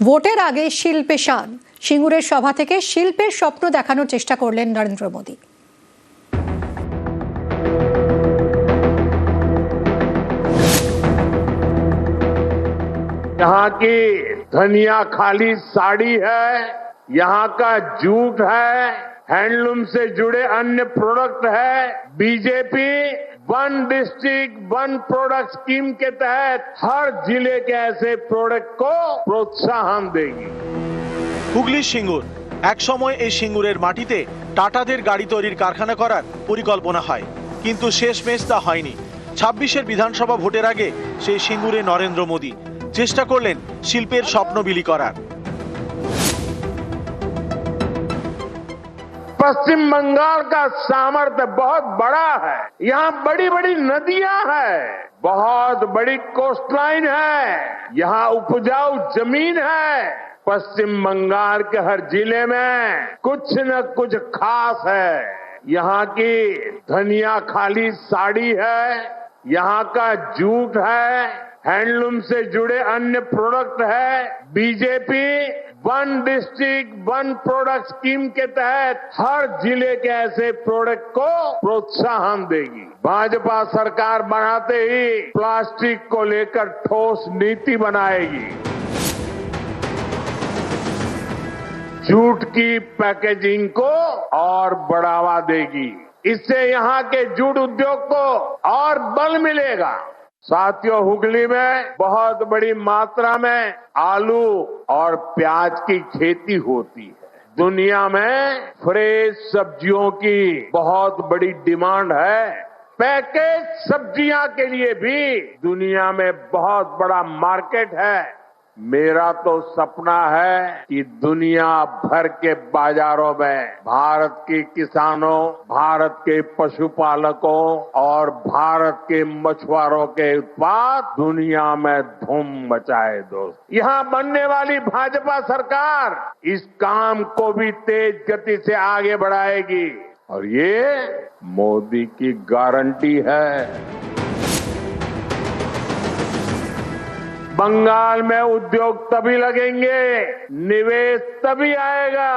ভোটের আগে শিল্পে শান, সিঙ্গুরের সভা থেকে শিল্পের স্বপ্ন দেখানোর চেষ্টা করলেন নরেন্দ্র মোদী। यहाँ की धनिया खाली साड़ी है, यहाँ का जूट है, हैंडलूम से जुड़े अन्य प्रोडक्ट है। BJP one district one product scheme के तहत हर जिले के ऐसे प्रोडक्ट को प्रोत्साहन देगी। হুগলির সিঙ্গুর এক সময় এই সিঙ্গুরের মাটিতে টাটাদের গাড়ি তৈরির কারখানা করার পরিকল্পনা হয়, কিন্তু শেষমেশ তা হয়নি। 26-এর বিধানসভা ভোটের আগে সেই সিঙ্গুরে নরেন্দ্র মোদী চেষ্টা করলেন শিল্পের স্বপ্ন বিলি করার। पश्चिम बंगाल का सामर्थ्य बहुत बड़ा है, यहाँ बड़ी बड़ी नदियां हैं, बहुत बड़ी कोस्टलाइन है, यहाँ उपजाऊ जमीन है। पश्चिम बंगाल के हर जिले में कुछ न कुछ खास है। यहाँ की धनिया खाली साड़ी है, यहाँ का जूट है, हैंडलूम से जुड़े अन्य प्रोडक्ट है। BJP one district one product scheme के तहत हर जिले के ऐसे प्रोडक्ट को प्रोत्साहन देगी। भाजपा सरकार बनाते ही प्लास्टिक को लेकर ठोस नीति बनाएगी, जूट की पैकेजिंग को और बढ़ावा देगी। इससे यहाँ के जूट उद्योग को और बल मिलेगा। साथियों, हुगली में बहुत बड़ी मात्रा में आलू और प्याज की खेती होती है। दुनिया में फ्रेश सब्जियों की बहुत बड़ी डिमांड है। पैकेज सब्जियां के लिए भी दुनिया में बहुत बड़ा मार्केट है। मेरा तो सपना है कि दुनिया भर के बाजारों में भारत के किसानों, भारत के पशुपालकों और भारत के मछुआरों के उत्पाद दुनिया में धूम मचाए। दोस्त, यहाँ बनने वाली भाजपा सरकार इस काम को भी तेज गति से आगे बढ़ाएगी और ये मोदी की गारंटी है। बंगाल में उद्योग तभी लगेंगे, निवेश तभी आएगा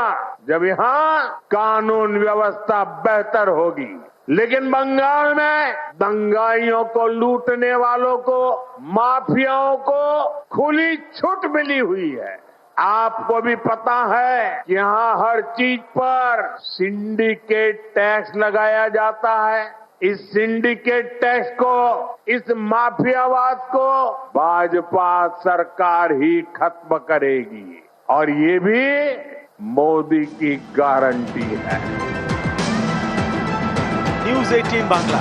जब यहाँ कानून व्यवस्था बेहतर होगी। लेकिन बंगाल में दंगाइयों को, लूटने वालों को, माफियाओं को खुली छूट मिली हुई है। आपको भी पता है कि यहाँ हर चीज पर सिंडिकेट टैक्स लगाया जाता है। इस सिंडिकेट टैक्स को, इस माफियावाद को भाजपा सरकार ही खत्म करेगी और ये भी मोदी की गारंटी है। নিউজ 18 বাংলা।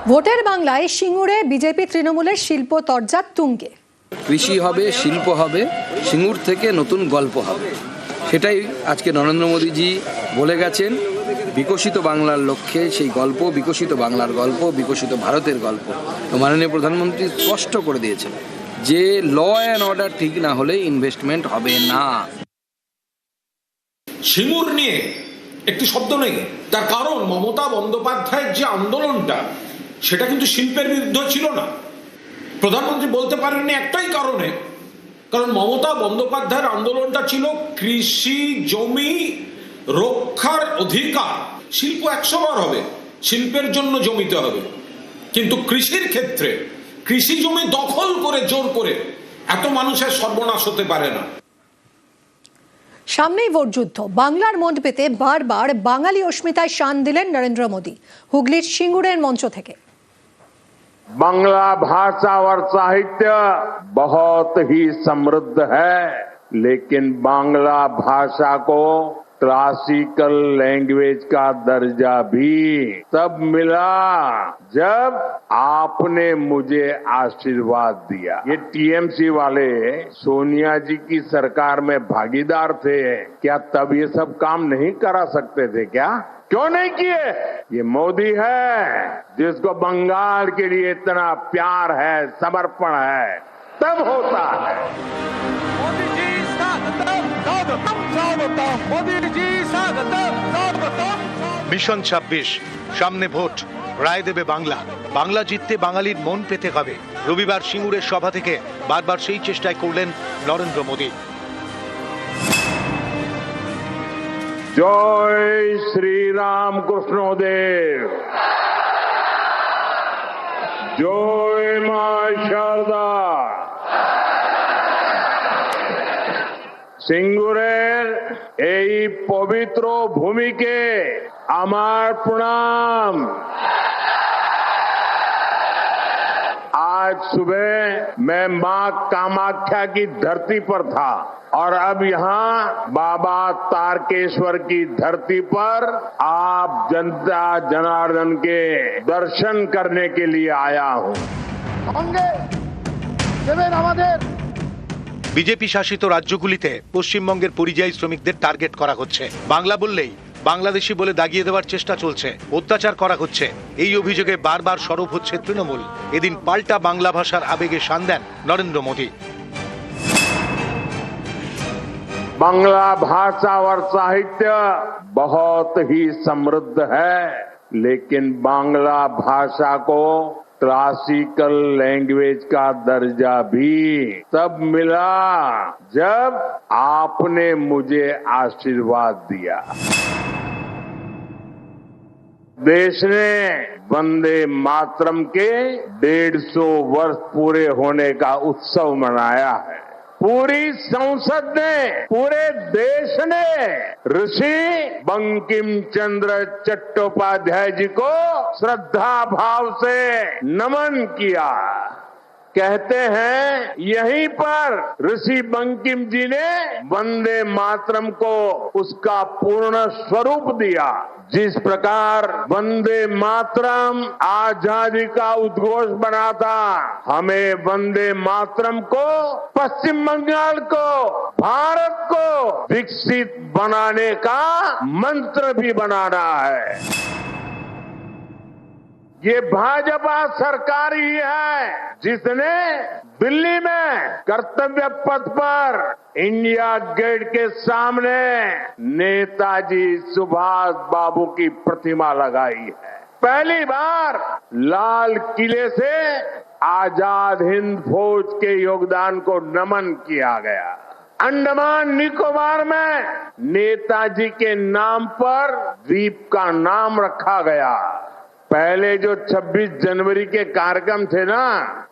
ভোটের বাংলায় সিঙ্গুরে বিজেপি তৃণমূলের শিল্প তরজা তুঙ্গে। কৃষি হবে, শিল্প হবে, সিঙ্গুর থেকে নতুন গল্প হবে, সেটাই আজকে নরেন্দ্র মোদীজি বলে গেছেন। বিকশিত বাংলার লক্ষ্যে সেই গল্প, বিকশিত বাংলার গল্প, বিকশিত ভারতের গল্প। তো মাননীয় প্রধানমন্ত্রী স্পষ্ট করে দিয়েছেন যে ল অ্যান্ড অর্ডার ঠিক না হলে ইনভেস্টমেন্ট হবে না। সিঙ্গুর নিয়ে একটি শব্দ নেই, তার কারণ মমতা বন্দ্যোপাধ্যায়ের যে আন্দোলনটা সেটা কিন্তু শিল্পের বিরুদ্ধে ছিল না। প্রধানমন্ত্রী বলতে পারেননি একটাই কারণে, কারণ মমতা বন্দ্যোপাধ্যায়ের আন্দোলনটা ছিল কৃষি জমি রক্ষার অধিকার। শিল্প 100 বার হবে, শিল্পের জন্য জমিতে হবে, কিন্তু কৃষির ক্ষেত্রে কৃষি জমি দখল করে জোর করে এত মানুষের সর্বনাশ হতে পারে না। সামনেই ভোট যুদ্ধ, বাংলার মন পেতে বারবার বাঙালি অস্মিতায় শান দিলেন নরেন্দ্র মোদী হুগলির সিঙ্গুরের মঞ্চ থেকে। बांग्ला भाषा और साहित्य बहुत ही समृद्ध है, लेकिन बांग्ला भाषा को क्लासिकल लैंग्वेज का दर्जा भी तब मिला जब आपने मुझे आशीर्वाद दिया। ये टीएमसी वाले सोनिया जी की सरकार में भागीदार थे, क्या तब ये सब काम नहीं करा सकते थे? क्या क्यों नहीं किए? ये मोदी है जिसको बंगाल के लिए इतना प्यार है, समर्पण है, तब होता है। মিশন 26, সামনে ভোট, রায় দেবে বাংলা। বাংলা জিততে বাঙালির মন পেতে হবে। রবিবার সিঙ্গুরের সভা থেকে বারবার সেই চেষ্টাই করলেন নরেন্দ্র মোদী। जय श्री राम कृष्णदेव, जय मां शारदा। সিঙ্গুরের এই পবিত্র ভূমিকে আমার প্রণাম। आज सुबह मैं मां कामाख्या की धरती पर था और अब यहाँ बाबा तारकेश्वर की धरती पर आप जनता जनार्दन के दर्शन करने के लिए आया हूँ। বিজেপি শাসিত রাজ্যগুলিতে পশ্চিমবঙ্গের পরিযায়ী শ্রমিকদের টার্গেট করা হচ্ছে। বাংলা বললেই বাংলাদেশি বলে দাগিয়ে দেওয়ার চেষ্টা চলছে, অত্যাচার করা হচ্ছে। এই অভিযোগে বারবার সরব হচ্ছে তৃণমূল। এদিন পাল্টা বাংলা ভাষার আবেগে শান দেন নরেন্দ্র মোদী। बांग्ला भाषा और साहित्य बहुत ही समृद्ध है, लेकिन बांग्ला भाषा को क्लासिकल लैंग्वेज का दर्जा भी तब मिला जब आपने मुझे आशीर्वाद दिया। देश ने वंदे मातरम के 150 वर्ष पूरे होने का उत्सव मनाया है। पूरी संसद ने, पूरे देश ने ऋषि बंकिम चंद्र चट्टोपाध्याय जी को श्रद्धा भाव से नमन किया। कहते हैं यहीं पर ऋषि बंकिम जी ने वंदे मातरम को उसका पूर्ण स्वरूप दिया। जिस प्रकार वंदे मातरम आजादी का उद्घोष बना था, हमें वंदे मातरम को पश्चिम बंगाल को, भारत को विकसित बनाने का मंत्र भी बनाना है। ये भाजपा सरकार ही है जिसने दिल्ली में कर्तव्य पथ पर इंडिया गेट के सामने नेताजी सुभाष बाबू की प्रतिमा लगाई है। पहली बार लाल किले से आजाद हिंद फौज के योगदान को नमन किया गया। अंडमान निकोबार में नेताजी के नाम पर द्वीप का नाम रखा गया। पहले जो 26 जनवरी के कार्यक्रम थे ना,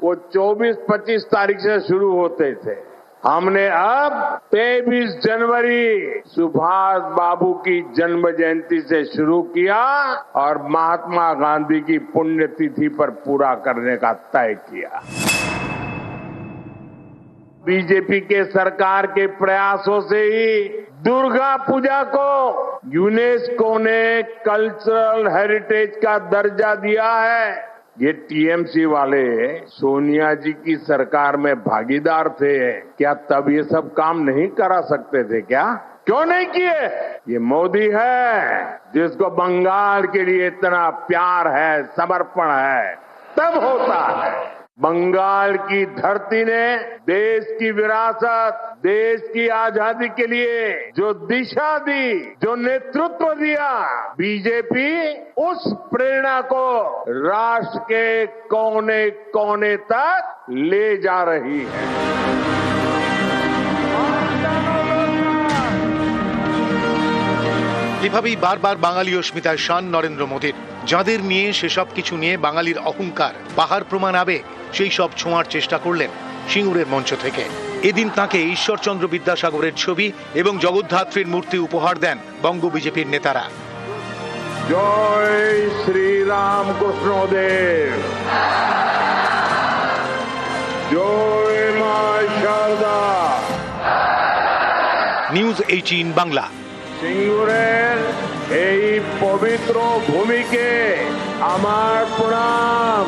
वो 24-25 तारीख से शुरू होते थे। हमने अब 23 जनवरी सुभाष बाबू की जन्म जयंती से शुरू किया और महात्मा गांधी की पुण्यतिथि पर पूरा करने का तय किया। बीजेपी के सरकार के प्रयासों से ही दुर्गा पूजा को यूनेस्को ने कल्चरल हेरिटेज का दर्जा दिया है। ये टीएमसी वाले सोनिया जी की सरकार में भागीदार थे, क्या तब ये सब काम नहीं करा सकते थे? क्या क्यों नहीं किए? ये मोदी है जिसको बंगाल के लिए इतना प्यार है, समर्पण है, तब होता है। बंगाल की धरती ने देश की विरासत, देश की आजादी के लिए जो दिशा दी, जो नेतृत्व दिया, बीजेपी उस प्रेरणा को राष्ट्र के कोने कोने तक ले जा रही है। এভাবেই বারবার বাঙালি অস্মিতায় শান নরেন্দ্র মোদীর। যাদের নিয়ে সেসব কিছু নিয়ে বাঙালির অহংকার, পাহাড় প্রমাণ আবেগ, সেই সব ছোঁয়ার চেষ্টা করলেন সিঙ্গুরের মঞ্চ থেকে। এদিন তাঁকে ঈশ্বরচন্দ্র বিদ্যাসাগরের ছবি এবং জগদ্ধাত্রীর মূর্তি উপহার দেন বঙ্গ বিজেপির নেতারা। জয় শ্রী রাম কৃষ্ণদেব, জয় মা শারদা। নিউজ 18 বাংলা। সিঙ্গুরের এই পবিত্র ভূমিকে আমার প্রণাম।